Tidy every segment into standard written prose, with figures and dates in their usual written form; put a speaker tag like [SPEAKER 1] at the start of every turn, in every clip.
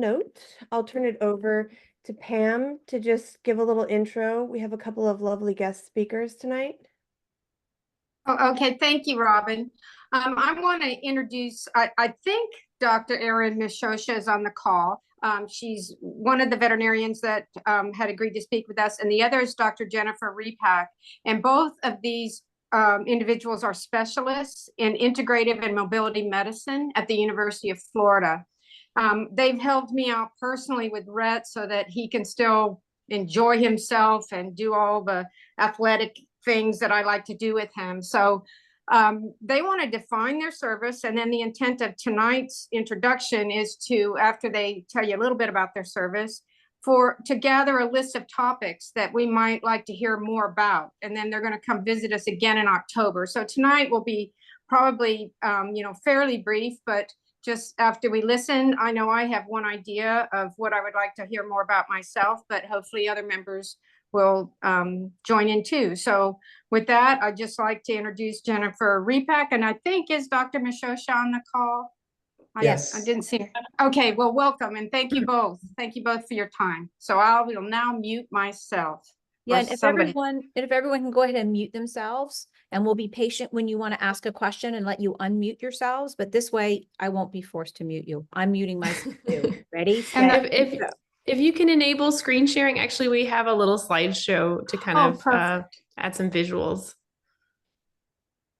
[SPEAKER 1] note, I'll turn it over to Pam to just give a little intro. We have a couple of lovely guest speakers tonight.
[SPEAKER 2] Oh, okay, thank you, Robin. I want to introduce, I think Dr. Erin Miscioscia is on the call. She's one of the veterinarians that had agreed to speak with us, and the other is Dr. Jennifer Repac. And both of these individuals are specialists in integrative and mobility medicine at the University of Florida. They've helped me out personally with Rhett so that he can still enjoy himself and do all the athletic things that I like to do with him. So they want to define their service. And then the intent of tonight's introduction is to, after they tell you a little bit about their service, to gather a list of topics that we might like to hear more about. And then they're going to come visit us again in October. So tonight will be probably, fairly brief, but just after we listen, I know I have one idea of what I would like to hear more about myself, but hopefully other members will join in too. So with that, I'd just like to introduce Jennifer Repac, and I think is Dr. Miscioscia on the call?
[SPEAKER 3] Yes.
[SPEAKER 2] I didn't see it. Okay, well, welcome, and thank you both. Thank you both for your time. So I will now mute myself.
[SPEAKER 4] Yeah, and if everyone can go ahead and mute themselves, and we'll be patient when you want to ask a question and let you unmute yourselves. But this way, I won't be forced to mute you. I'm muting myself too. Ready?
[SPEAKER 5] And if you can enable screen sharing, actually, we have a little slideshow to kind of add some visuals.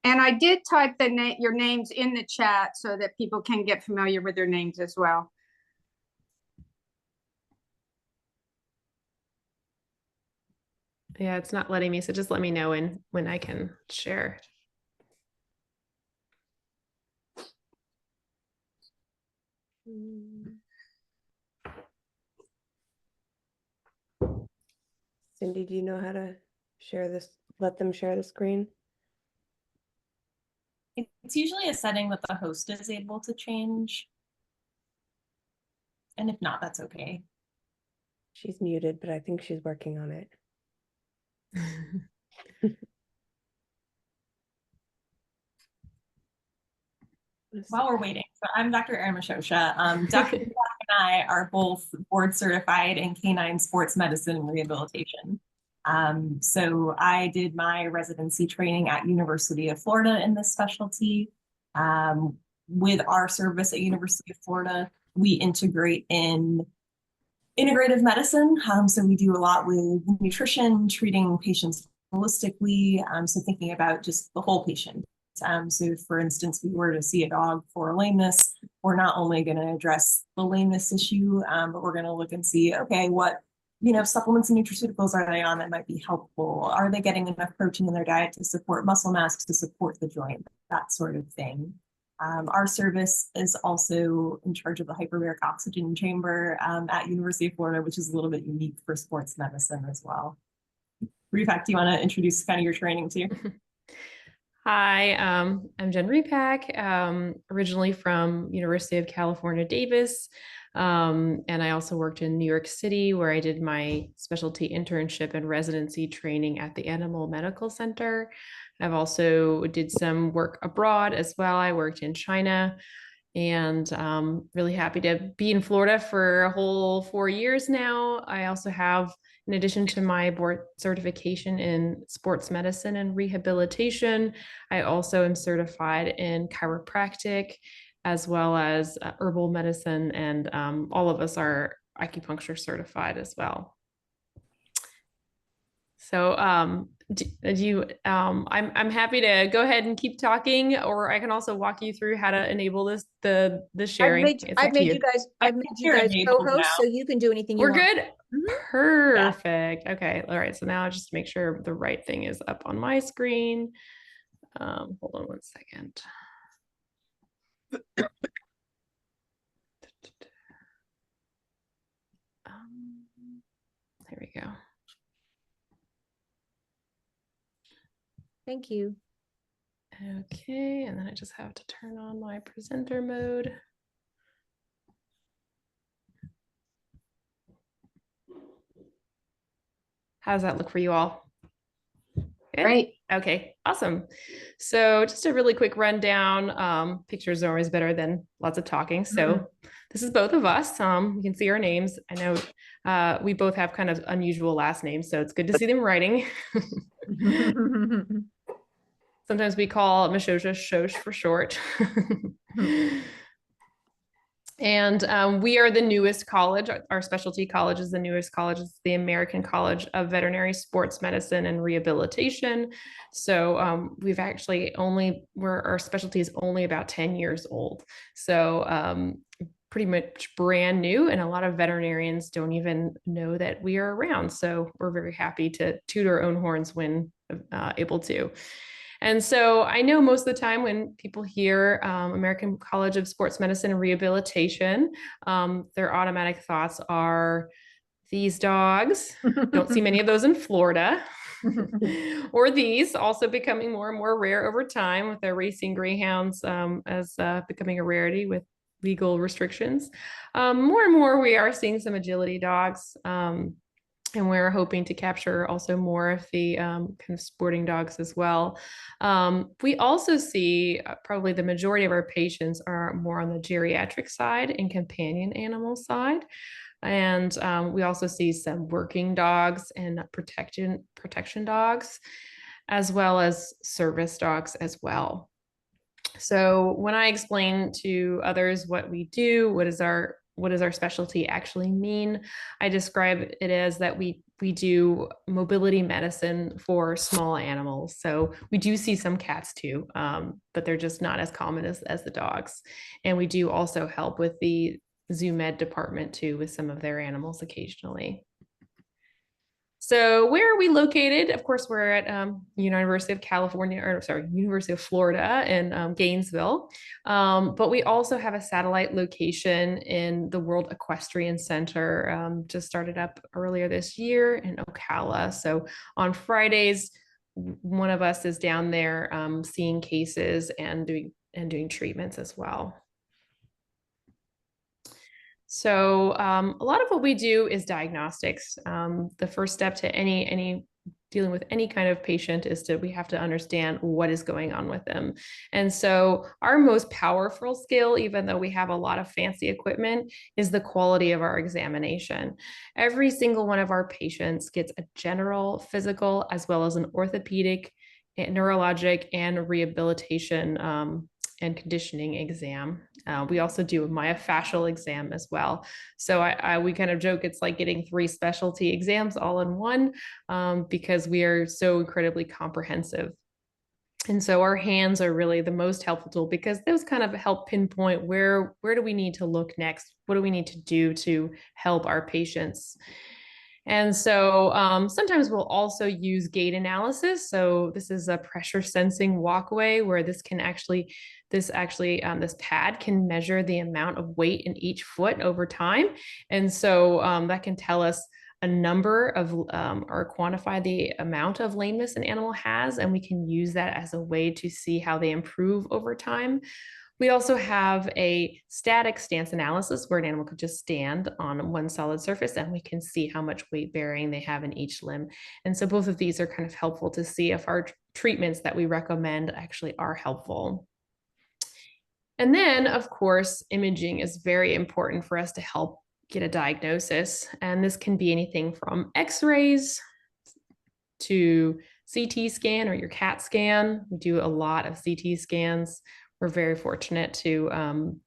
[SPEAKER 2] And I did type your names in the chat so that people can get familiar with their names as well.
[SPEAKER 5] Yeah, it's not letting me, so just let me know when I can share.
[SPEAKER 1] Cindy, do you know how to share this? Let them share the screen?
[SPEAKER 6] It's usually a setting that the host is able to change. And if not, that's okay.
[SPEAKER 1] She's muted, but I think she's working on it.
[SPEAKER 6] While we're waiting, so I'm Dr. Erin Miscioscia. Dr. Repac and I are both board certified in canine sports medicine and rehabilitation. So I did my residency training at University of Florida in this specialty. With our service at University of Florida, we integrate in integrative medicine. So we do a lot with nutrition, treating patients holistically. So thinking about just the whole patient. So for instance, we were to see a dog for lameness, we're not only going to address the lameness issue, but we're going to look and see, okay, what supplements and nutraceuticals are they on that might be helpful? Are they getting enough protein in their diet to support muscle mass, to support the joint, that sort of thing. Our service is also in charge of the hyperbaric oxygen chamber at University of Florida, which is a little bit unique for sports medicine as well. Repac, do you want to introduce kind of your training too?
[SPEAKER 5] Hi, I'm Jen Repac, originally from University of California, Davis. And I also worked in New York City, where I did my specialty internship and residency training at the Animal Medical Center. I've also did some work abroad as well. I worked in China, and really happy to be in Florida for a whole 4 years now. I also have, in addition to my board certification in sports medicine and rehabilitation, I also am certified in chiropractic, as well as herbal medicine, and all of us are acupuncture certified as well. So I'm happy to go ahead and keep talking, or I can also walk you through how to enable the sharing.
[SPEAKER 4] I've made you guys co-hosts, so you can do anything you want.
[SPEAKER 5] We're good. Perfect. Yeah. Okay. All right. So now just to make sure the right thing is up on my screen. Hold on one second. There we go.
[SPEAKER 4] Thank you.
[SPEAKER 5] Okay, and then I just have to turn on my presenter mode. How does that look for you all? Good?
[SPEAKER 2] Great.
[SPEAKER 5] Okay, awesome. So just a really quick rundown. Pictures are always better than lots of talking. So this is both of us. You can see our names. I know we both have kind of unusual last names, so it's good to see them writing. Sometimes we call Miscioscia Shosh for short. And we are the newest college. Our specialty college is the newest college. It's the American College of Veterinary Sports Medicine and Rehabilitation. So we've actually our specialty is only about 10 years old. So pretty much brand new, and a lot of veterinarians don't even know that we are around. So we're very happy to toot our own horns when able to. And so I know most of the time when people hear American College of Sports Medicine and Rehabilitation, their automatic thoughts are these dogs. Don't see many of those in Florida. Or these also becoming more and more rare over time with their racing greyhounds as becoming a rarity with legal restrictions. More and more we are seeing some agility dogs. And we're hoping to capture also more of the kind of sporting dogs as well. We also see probably the majority of our patients are more on the geriatric side and companion animal side. And we also see some working dogs and protection dogs, as well as service dogs as well. So when I explain to others what we do, what does our specialty actually mean? I describe it as that we do mobility medicine for small animals. So we do see some cats too, but they're just not as common as the dogs. And we do also help with the zoo med department too with some of their animals occasionally. So where are we located? Of course, we're at University of Florida in Gainesville. But we also have a satellite location in the World Equestrian Center, just started up earlier this year in Ocala. So on Fridays, one of us is down there seeing cases and doing treatments as well. So a lot of what we do is diagnostics. The first step to any dealing with any kind of patient is we have to understand what is going on with them. And so our most powerful skill, even though we have a lot of fancy equipment, is the quality of our examination. Every single one of our patients gets a general physical as well as an orthopedic, neurologic, and rehabilitation and conditioning exam. We also do a myofascial exam as well. So we kind of joke it's like getting 3 specialty exams all in one because we are so incredibly comprehensive. And so our hands are really the most helpful tool because those kind of help pinpoint where do we need to look next? What do we need to do to help our patients? And so sometimes we'll also use gait analysis. So this is a pressure sensing walkway where this pad can measure the amount of weight in each foot over time. And so that can tell us a number of or quantify the amount of lameness an animal has, and we can use that as a way to see how they improve over time. We also have a static stance analysis where an animal could just stand on one solid surface and we can see how much weight bearing they have in each limb. And so both of these are kind of helpful to see if our treatments that we recommend actually are helpful. And then, of course, imaging is very important for us to help get a diagnosis. And this can be anything from x-rays to CT scan or your CAT scan. We do a lot of CT scans. We're very fortunate to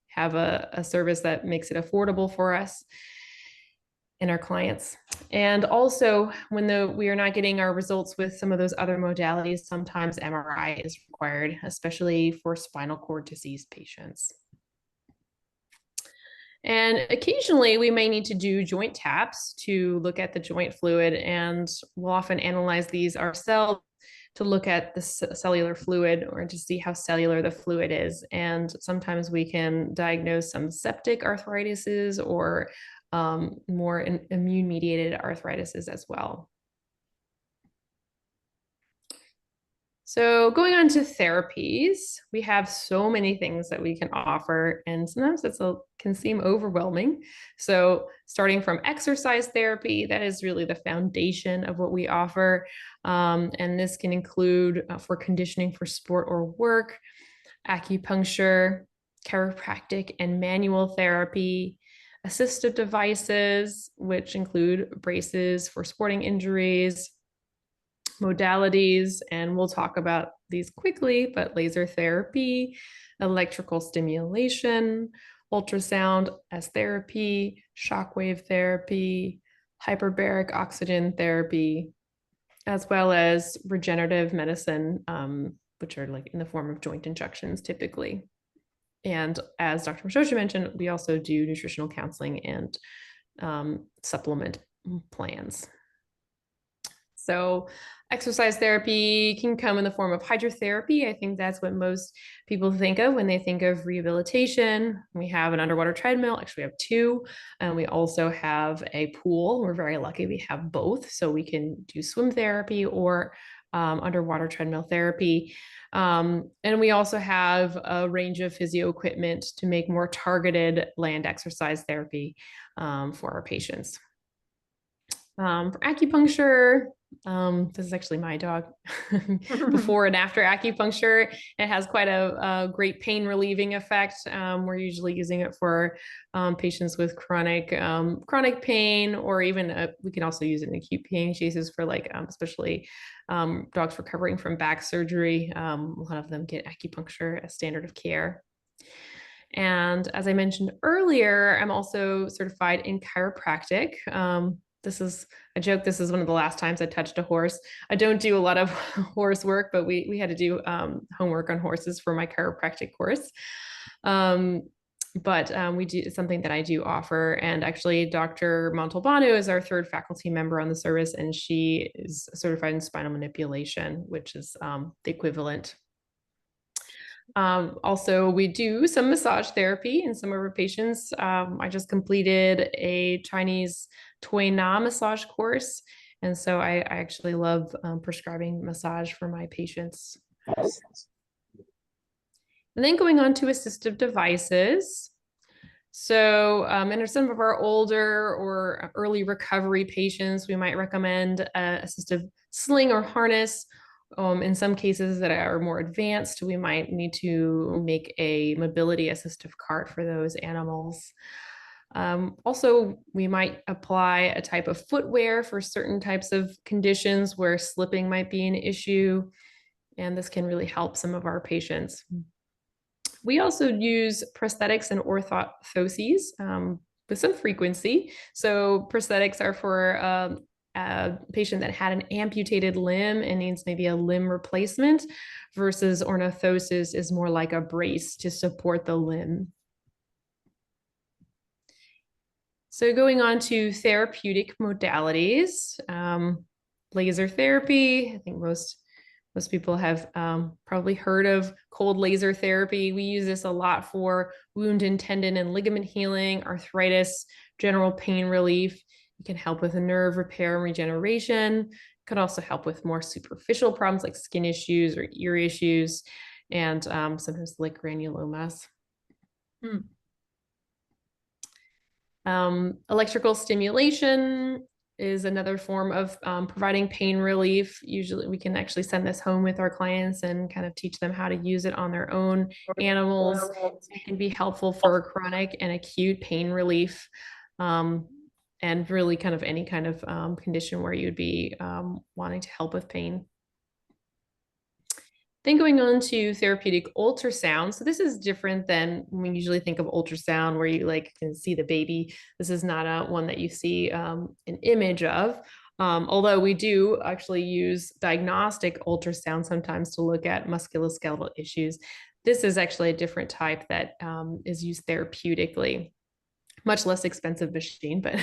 [SPEAKER 5] have a service that makes it affordable for us and our clients. And also, when we are not getting our results with some of those other modalities, sometimes MRI is required, especially for spinal cord disease patients. And occasionally we may need to do joint taps to look at the joint fluid, and we'll often analyze these ourselves to look at the cellular fluid or to see how cellular the fluid is. And sometimes we can diagnose some septic arthritis or more immune-mediated arthritis as well. So going on to therapies, we have so many things that we can offer, and sometimes can seem overwhelming. So starting from exercise therapy, that is really the foundation of what we offer. And this can include for conditioning for sport or work, acupuncture, chiropractic and manual therapy, assistive devices, which include braces for sporting injuries, modalities, and we'll talk about these quickly, but laser therapy, electrical stimulation, ultrasound as therapy, shockwave therapy, hyperbaric oxygen therapy, as well as regenerative medicine, which are like in the form of joint injections typically. And as Dr. Miscioscia mentioned, we also do nutritional counseling and supplement plans. So exercise therapy can come in the form of hydrotherapy. I think that's what most people think of when they think of rehabilitation. We have an underwater treadmill. Actually, we have two. And we also have a pool. We're very lucky we have both. So we can do swim therapy or underwater treadmill therapy. And we also have a range of physio equipment to make more targeted land exercise therapy for our patients. For acupuncture, this is actually my dog. Before and after acupuncture, it has quite a great pain relieving effect. We're usually using it for patients with chronic pain, or even we can also use it in acute pain cases for like especially dogs recovering from back surgery. A lot of them get acupuncture as standard of care. And as I mentioned earlier, I'm also certified in chiropractic. This is a joke. This is one of the last times I touched a horse. I don't do a lot of horse work, but we had to do homework on horses for my chiropractic course. We do something that I do offer. And actually, Dr. Montalbano is our third faculty member on the service, and she is certified in spinal manipulation, which is the equivalent. Also, we do some massage therapy in some of our patients. I just completed a Chinese Tui Na massage course. And so I actually love prescribing massage for my patients. And then going on to assistive devices. So in some of our older or early recovery patients, we might recommend an assistive sling or harness. In some cases that are more advanced, we might need to make a mobility assistive cart for those animals. Also, we might apply a type of footwear for certain types of conditions where slipping might be an issue, and this can really help some of our patients. We also use prosthetics and orthoses with some frequency. So prosthetics are for a patient that had an amputated limb and needs maybe a limb replacement, versus orthosis is more like a brace to support the limb. So going on to therapeutic modalities, laser therapy. I think most people have probably heard of cold laser therapy. We use this a lot for wound and tendon and ligament healing, arthritis, general pain relief. It can help with nerve repair and regeneration. It can also help with more superficial problems like skin issues or ear issues, and sometimes like granulomas. Electrical stimulation is another form of providing pain relief. Usually we can actually send this home with our clients and kind of teach them how to use it on their own animals. It can be helpful for chronic and acute pain relief, and really kind of any kind of condition where you'd be wanting to help with pain. Then going on to therapeutic ultrasound. So this is different than when we usually think of ultrasound, where you like can see the baby. This is not one that you see an image of. Although we do actually use diagnostic ultrasound sometimes to look at musculoskeletal issues. This is actually a different type that is used therapeutically. Much less expensive machine, but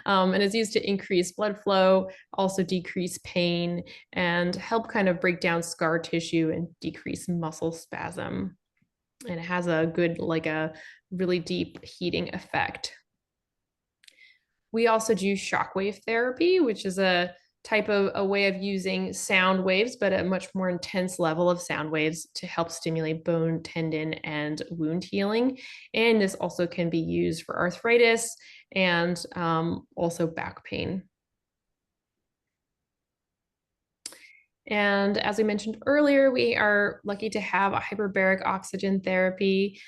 [SPEAKER 5] and it's used to increase blood flow, also decrease pain, and help kind of break down scar tissue and decrease muscle spasm. And it has a good, like a really deep heating effect. We also do shockwave therapy, which is a type of a way of using sound waves, but a much more intense level of sound waves to help stimulate bone, tendon, and wound healing. And this also can be used for arthritis and also back pain. And as we mentioned earlier, we are lucky to have a hyperbaric oxygen therapy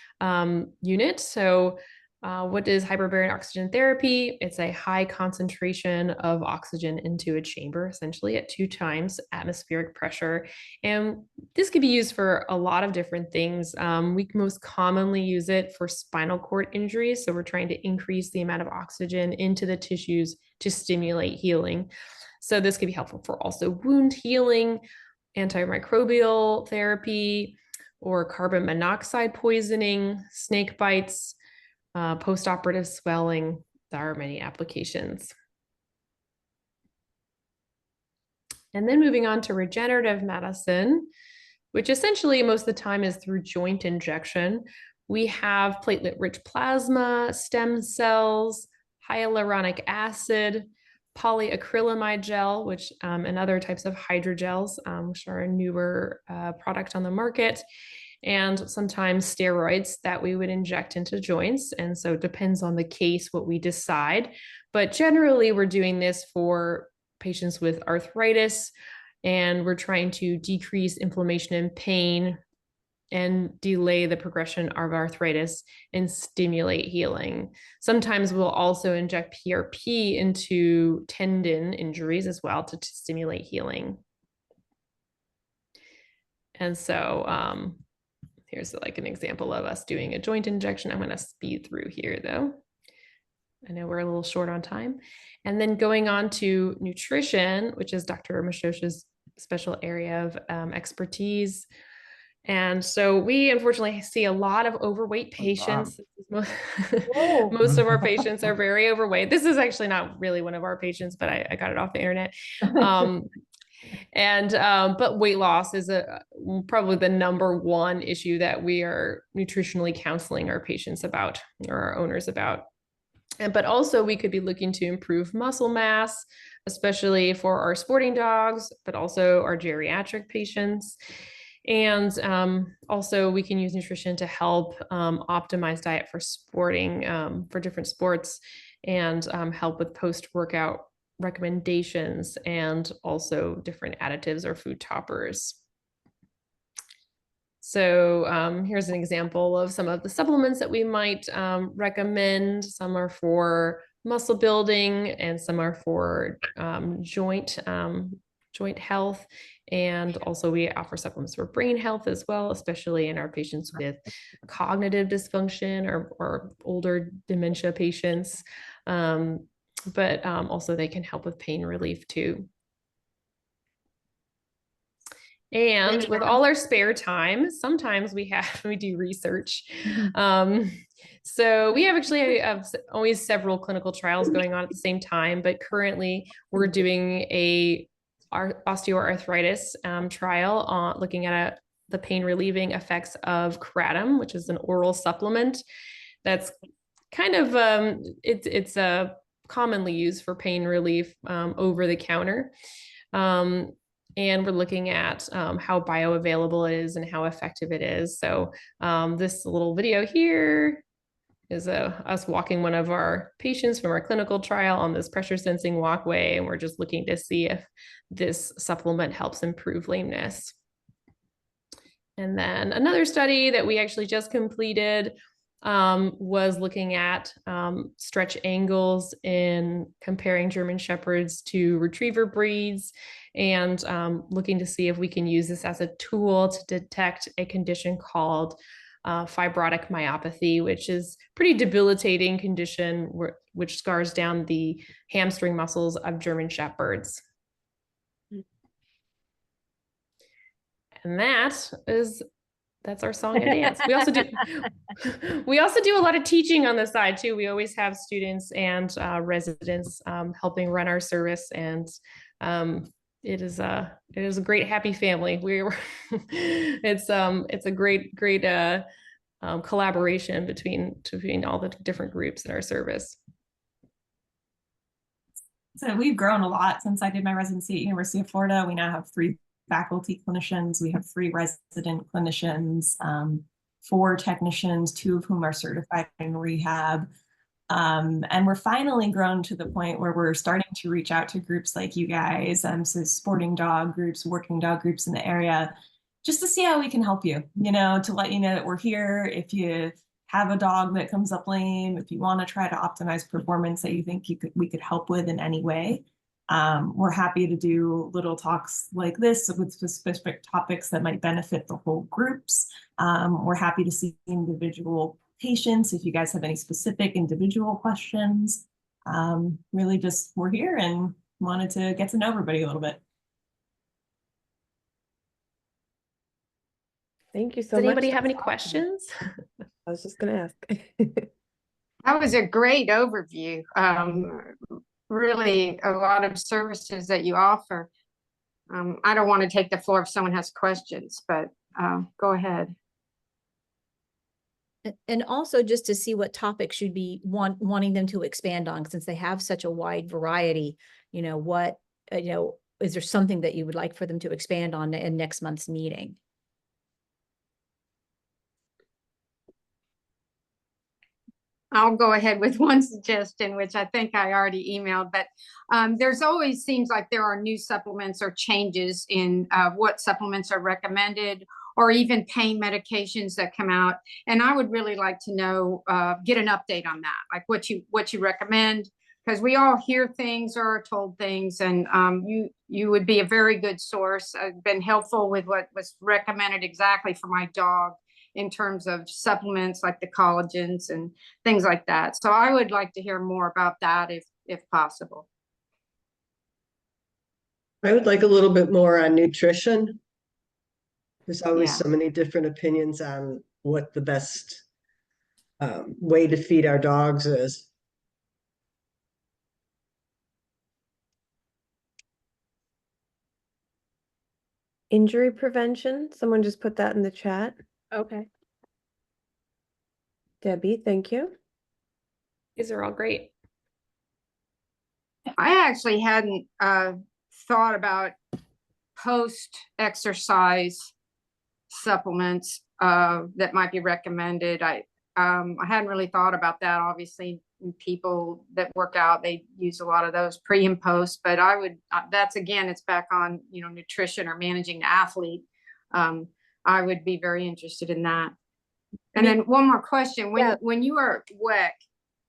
[SPEAKER 5] unit. So what is hyperbaric oxygen therapy? It's a high concentration of oxygen into a chamber, essentially at 2 times atmospheric pressure. And this could be used for a lot of different things. We most commonly use it for spinal cord injuries. So we're trying to increase the amount of oxygen into the tissues to stimulate healing. So this could be helpful for also wound healing, antimicrobial therapy, or carbon monoxide poisoning, snake bites, post-operative swelling. There are many applications. And then moving on to regenerative medicine, which essentially most of the time is through joint injection. We have platelet-rich plasma, stem cells, hyaluronic acid, polyacrylamide gel, which and other types of hydrogels, which are a newer product on the market, and sometimes steroids that we would inject into joints. And so it depends on the case what we decide. But generally, we're doing this for patients with arthritis, and we're trying to decrease inflammation and pain and delay the progression of arthritis and stimulate healing. Sometimes we'll also inject PRP into tendon injuries as well to stimulate healing. And so here's like an example of us doing a joint injection. I'm going to speed through here though. I know we're a little short on time. And then going on to nutrition, which is Dr. Miscioscia's special area of expertise. And so we unfortunately see a lot of overweight patients. Most of our patients are very overweight. This is actually not really one of our patients, but I got it off the internet. But weight loss is probably the #1 issue that we are nutritionally counseling our patients about, or our owners about. But also we could be looking to improve muscle mass, especially for our sporting dogs, but also our geriatric patients. And also we can use nutrition to help optimize diet for sporting, for different sports, and help with post-workout recommendations, and also different additives or food toppers. So here's an example of some of the supplements that we might recommend. Some are for muscle building, and some are for joint health. And also we offer supplements for brain health as well, especially in our patients with cognitive dysfunction or older dementia patients. But also they can help with pain relief too. And with all our spare time, sometimes we do research. So we have actually always several clinical trials going on at the same time, but currently we're doing our osteoarthritis trial on looking at the pain relieving effects of kratom, which is an oral supplement that's kind of it's commonly used for pain relief over the counter. And we're looking at how bioavailable it is and how effective it is. So this little video here is us walking one of our patients from our clinical trial on this pressure sensing walkway. And we're just looking to see if this supplement helps improve lameness. And then another study that we actually just completed was looking at stretch angles in comparing German Shepherds to retriever breeds, and looking to see if we can use this as a tool to detect a condition called fibrotic myopathy, which is a pretty debilitating condition which scars down the hamstring muscles of German Shepherds. And that's our song and dance. We also do a lot of teaching on the side too. We always have students and residents helping run our service, and it is a great happy family. It's a great collaboration between all the different groups in our service.
[SPEAKER 6] So we've grown a lot since I did my residency at University of Florida. We now have 3 faculty clinicians. We have 3 resident clinicians, 4 technicians, 2 of whom are certified in rehab. And we're finally grown to the point where we're starting to reach out to groups like you guys, so sporting dog groups, working dog groups in the area, just to see how we can help you, to let you know that we're here. If you have a dog that comes up lame, if you want to try to optimize performance that you think we could help with in any way, we're happy to do little talks like this with specific topics that might benefit the whole groups. We're happy to see individual patients if you guys have any specific individual questions. Really just we're here and wanted to get to know everybody a little bit.
[SPEAKER 1] Thank you so
[SPEAKER 5] Does
[SPEAKER 1] much.
[SPEAKER 5] anybody have any
[SPEAKER 1] That's awesome.
[SPEAKER 5] questions?
[SPEAKER 1] I was just gonna ask.
[SPEAKER 2] That was a great overview. Really a lot of services that you offer. I don't want to take the floor if someone has questions, but go ahead.
[SPEAKER 4] And also just to see what topics you'd be wanting them to expand on, since they have such a wide variety, what, is there something that you would like for them to expand on in next month's meeting?
[SPEAKER 2] I'll go ahead with one suggestion, which I think I already emailed, but there's always seems like there are new supplements or changes in what supplements are recommended, or even pain medications that come out. And I would really like to know, get an update on that, like what you recommend, because we all hear things or are told things, and you would be a very good source. I've been helpful with what was recommended exactly for my dog in terms of supplements like the collagens and things like that. So I would like to hear more about that if possible.
[SPEAKER 3] I would like a little bit more on nutrition. There's always
[SPEAKER 2] Yeah.
[SPEAKER 3] so many different opinions on what the best way to feed our dogs is.
[SPEAKER 1] Injury prevention. Someone just put that in the chat.
[SPEAKER 4] Okay.
[SPEAKER 1] Debbie, thank you.
[SPEAKER 5] These are all great.
[SPEAKER 2] I actually hadn't thought about post-exercise supplements that might be recommended. I hadn't really thought about that. Obviously, people that work out, they use a lot of those pre and post, but I would, that's again, it's back on, nutrition or managing the athlete. I would be very interested in that. And then one more question, when you are at WEC,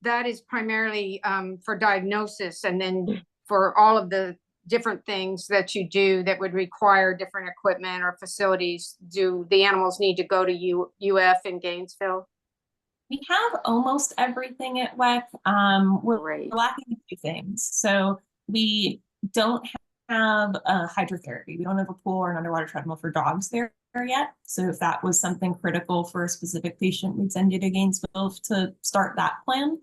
[SPEAKER 2] that is primarily for diagnosis, and then for all of the different things that you do that would require different equipment or facilities, do the animals need to go to UF in Gainesville?
[SPEAKER 6] We have almost everything at WEC. We're lacking a few things. So we don't have hydrotherapy. We don't have a pool or an underwater treadmill for dogs there yet. So if that was something critical for a specific patient, we'd send you to Gainesville to start that plan.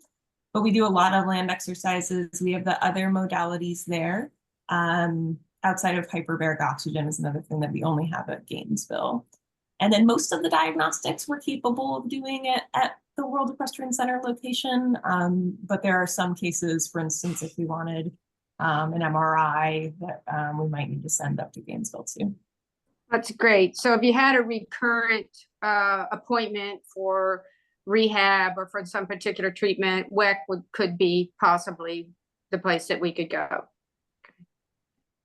[SPEAKER 6] But we do a lot of land exercises. We have the other modalities there. Outside of hyperbaric oxygen is another thing that we only have at Gainesville. And then most of the diagnostics we're capable of doing it at the World Equestrian Center location. But there are some cases, for instance, if we wanted an MRI, that we might need to send up to Gainesville too.
[SPEAKER 2] That's great. So if you had a recurrent appointment for rehab or for some particular treatment, WEC could be possibly the place that we could go.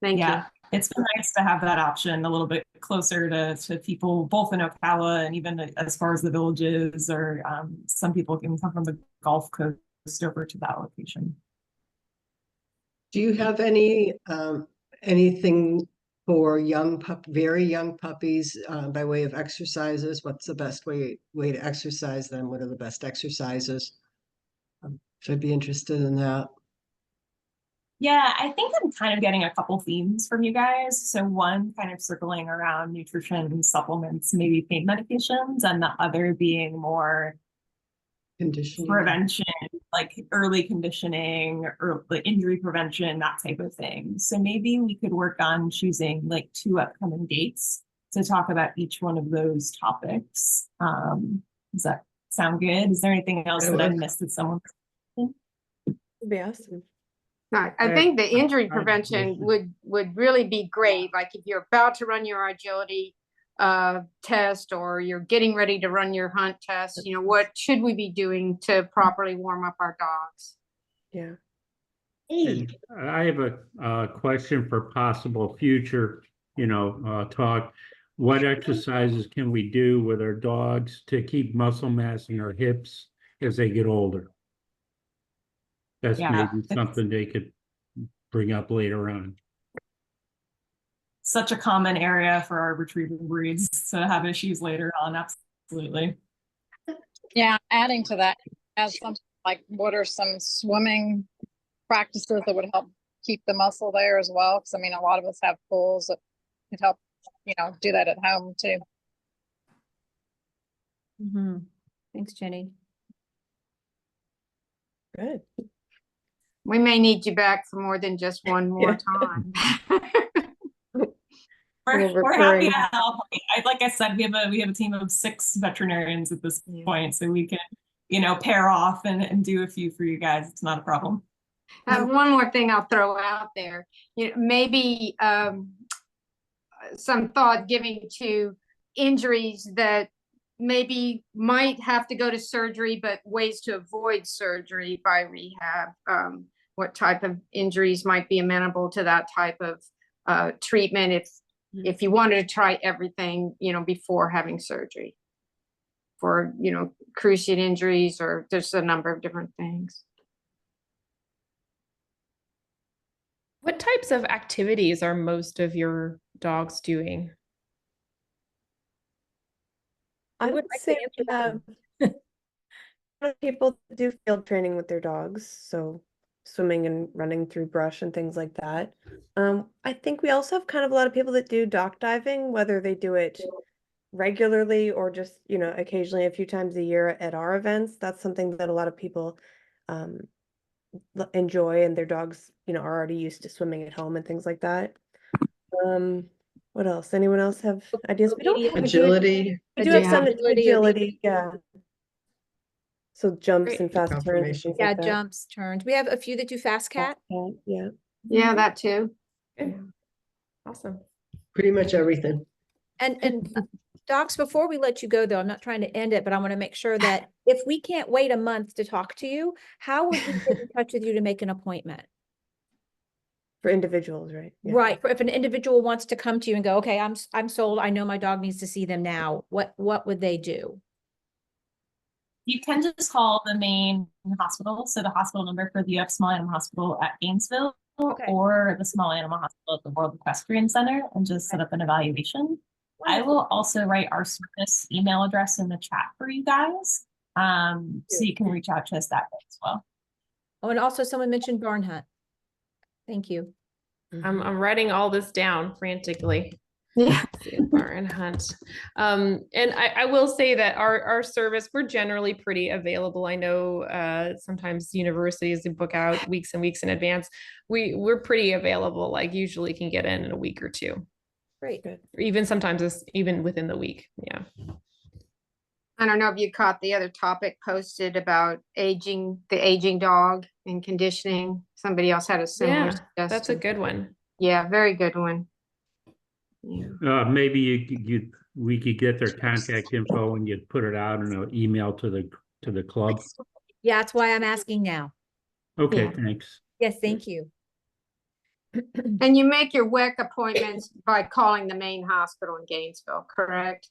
[SPEAKER 2] Thank you.
[SPEAKER 6] It's been nice to have that option a little bit closer to people, both in Ocala and even as far as the villages, or some people can come from the Gulf Coast over to that location.
[SPEAKER 3] Do you have any anything for very young puppies by way of exercises? What's the best way to exercise them? What are the best exercises? So I'd be interested in that.
[SPEAKER 6] Yeah, I think I'm kind of getting a couple themes from you guys. So one kind of circling around nutrition, supplements, maybe pain medications, and the other being more
[SPEAKER 3] conditioning,
[SPEAKER 6] prevention, like early conditioning or like injury prevention, that type of thing. So maybe we could work on choosing like 2 upcoming dates to talk about each one of those topics. Does that sound good? Is there anything else that I missed that someone?
[SPEAKER 1] That'd be awesome.
[SPEAKER 2] I think the injury prevention would really be great. Like if you're about to run your agility, test, or you're getting ready to run your hunt test, you know, what should we be doing to properly warm up our dogs?
[SPEAKER 1] Yeah.
[SPEAKER 7] And I have a question for possible future, talk. What exercises can we do with our dogs to keep muscle mass in our hips as they get older? That's
[SPEAKER 6] Yeah,
[SPEAKER 7] maybe something they could bring up later on.
[SPEAKER 6] such a common area for our retriever breeds to have issues later on. Absolutely.
[SPEAKER 8] Yeah, adding to that, as something like what are some swimming practices that would help keep the muscle there as well? Because I mean, a lot of us have pools that could help, do that at home too.
[SPEAKER 4] Thanks, Jenny.
[SPEAKER 1] Good.
[SPEAKER 2] We may need you back for more than just one more time.
[SPEAKER 6] We're happy to help. Like I said, we have a team of 6 veterinarians at this point, so we can, pair off and do a few for you guys. It's not a problem.
[SPEAKER 2] One more thing I'll throw out there, maybe some thought giving to injuries that maybe might have to go to surgery, but ways to avoid surgery by rehab. What type of injuries might be amenable to that type of treatment if you wanted to try everything, before having surgery for, cruciate injuries, or there's a number of different things.
[SPEAKER 5] What types of activities are most of your dogs doing?
[SPEAKER 1] I would say
[SPEAKER 4] that.
[SPEAKER 1] people do field training with their dogs, so swimming and running through brush and things like that. I think we also have kind of a lot of people that do dock diving, whether they do it regularly or just, occasionally a few times a year at our events. That's something that a lot of people enjoy, and their dogs, are already used to swimming at home and things like that. What else? Anyone else have ideas? We don't have
[SPEAKER 3] Agility.
[SPEAKER 1] We do have some
[SPEAKER 4] Agility.
[SPEAKER 1] agility, yeah. So jumps
[SPEAKER 5] Great.
[SPEAKER 1] and fast turns and
[SPEAKER 3] Confirmation.
[SPEAKER 1] things
[SPEAKER 4] Yeah,
[SPEAKER 1] like that.
[SPEAKER 4] jumps, turns. We have a few that do fast cat.
[SPEAKER 1] Yeah.
[SPEAKER 2] Yeah, that too.
[SPEAKER 5] Good. Awesome.
[SPEAKER 3] Pretty much everything.
[SPEAKER 4] And docs, before we let you go though, I'm not trying to end it, but I want to make sure that if we can't wait a month to talk to you, how would we get in touch with you to make an appointment?
[SPEAKER 1] For individuals, right? Yeah.
[SPEAKER 4] Right. If an individual wants to come to you and go, okay, I'm sold. I know my dog needs to see them now. What would they do?
[SPEAKER 6] You can just call the main hospital. So the hospital number for the UF Small Animal Hospital at Gainesville, or the Small Animal Hospital at the World Equestrian Center, and just set up an evaluation. I will also write our service email address in the chat for you guys. So you can reach out to us that way as well.
[SPEAKER 4] Oh, and also someone mentioned barn hunt. Thank you.
[SPEAKER 5] I'm writing all this down frantically.
[SPEAKER 2] Yeah.
[SPEAKER 5] Barn hunt. And I will say that our service, we're generally pretty available. I know sometimes universities book out weeks and weeks in advance. We're pretty available, like usually can get in a week or two.
[SPEAKER 4] Great.
[SPEAKER 1] Good.
[SPEAKER 5] Or even sometimes it's even within the week. Yeah.
[SPEAKER 2] I don't know if you caught the other topic posted about the aging dog and conditioning. Somebody else had a similar suggestion.
[SPEAKER 5] That's a good one.
[SPEAKER 2] Yeah, very good one. Yeah.
[SPEAKER 7] Maybe we could get their contact info and you'd put it out in an email to the club.
[SPEAKER 4] Yeah, that's why I'm asking now.
[SPEAKER 7] Okay,
[SPEAKER 2] Yeah.
[SPEAKER 7] thanks.
[SPEAKER 4] Yes, thank you.
[SPEAKER 2] And you make your WEC appointments by calling the main hospital in Gainesville, correct?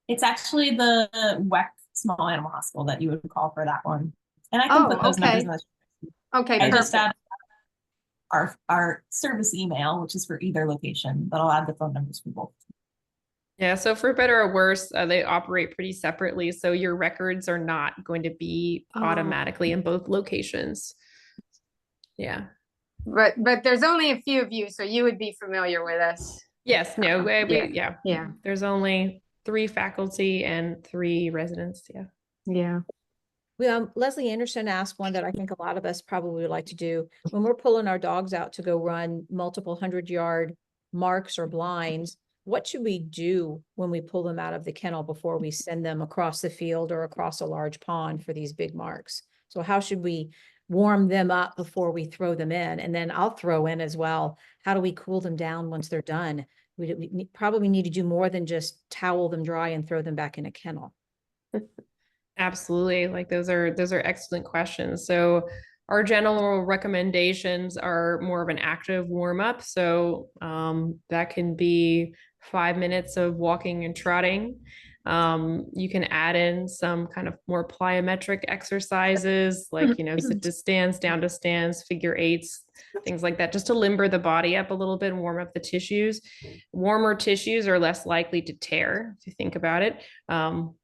[SPEAKER 6] It's actually the WEC Small Animal Hospital that you would call for that one. And I can put those numbers in the
[SPEAKER 2] Okay,
[SPEAKER 6] I
[SPEAKER 2] perfect.
[SPEAKER 6] just added our service email, which is for either location, but I'll add the phone numbers for both.
[SPEAKER 5] Yeah, so for better or worse, they operate pretty separately. So your records are not going to be automatically in both locations. Yeah.
[SPEAKER 2] But there's only a few of you, so you would be familiar with us.
[SPEAKER 5] Yes, no,
[SPEAKER 2] Yeah.
[SPEAKER 5] There's only 3 faculty and 3 residents. Yeah.
[SPEAKER 2] Yeah.
[SPEAKER 4] Leslie Anderson asked one that I think a lot of us probably would like to do. When we're pulling our dogs out to go run multiple 100-yard marks or blinds, what should we do when we pull them out of the kennel before we send them across the field or across a large pond for these big marks? So how should we warm them up before we throw them in? And then I'll throw in as well, how do we cool them down once they're done probably need to do more than just towel them dry and throw them back in a kennel.
[SPEAKER 5] Absolutely. Like those are excellent questions. So our general recommendations are more of an active warm up. So that can be 5 minutes of walking and trotting. You can add in some kind of more plyometric exercises, like, sit to stands, down to stands, figure eights, things like that, just to limber the body up a little bit and warm up the tissues. Warmer tissues are less likely to tear, if you think about it,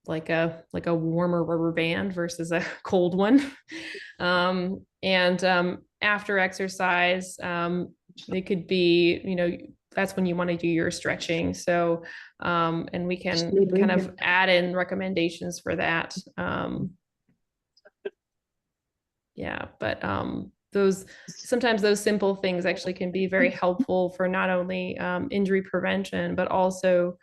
[SPEAKER 5] like a warmer rubber band versus a cold one. After exercise, it could be, that's when you want to do your stretching. So, and we can kind of add in recommendations for that. But sometimes those simple things actually can be very helpful for not only injury prevention, but also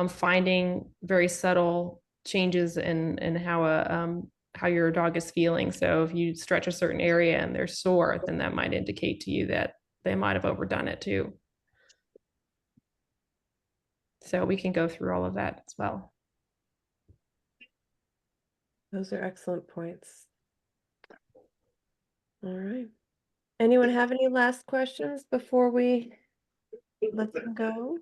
[SPEAKER 5] finding very subtle changes in how your dog is feeling. So if you stretch a certain area and they're sore, then that might indicate to you that they might have overdone it too. So we can go through all of that as well.
[SPEAKER 1] Those are excellent points. All right. Anyone have any last questions before we let them go?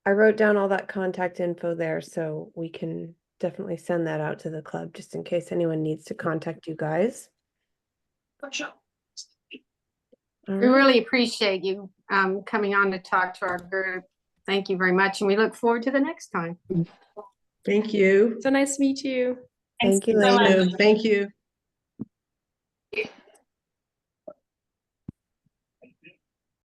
[SPEAKER 1] I wrote down all that contact info there, so we can definitely send that out to the club just in case anyone needs to contact you guys. All
[SPEAKER 2] We
[SPEAKER 1] right.
[SPEAKER 2] really appreciate you coming on to talk to our group. Thank you very much, and we look forward to the next time.
[SPEAKER 3] Thank you.
[SPEAKER 5] So nice to meet you.
[SPEAKER 1] Thank you,
[SPEAKER 6] so
[SPEAKER 1] ladies.
[SPEAKER 6] much.
[SPEAKER 3] Thank you.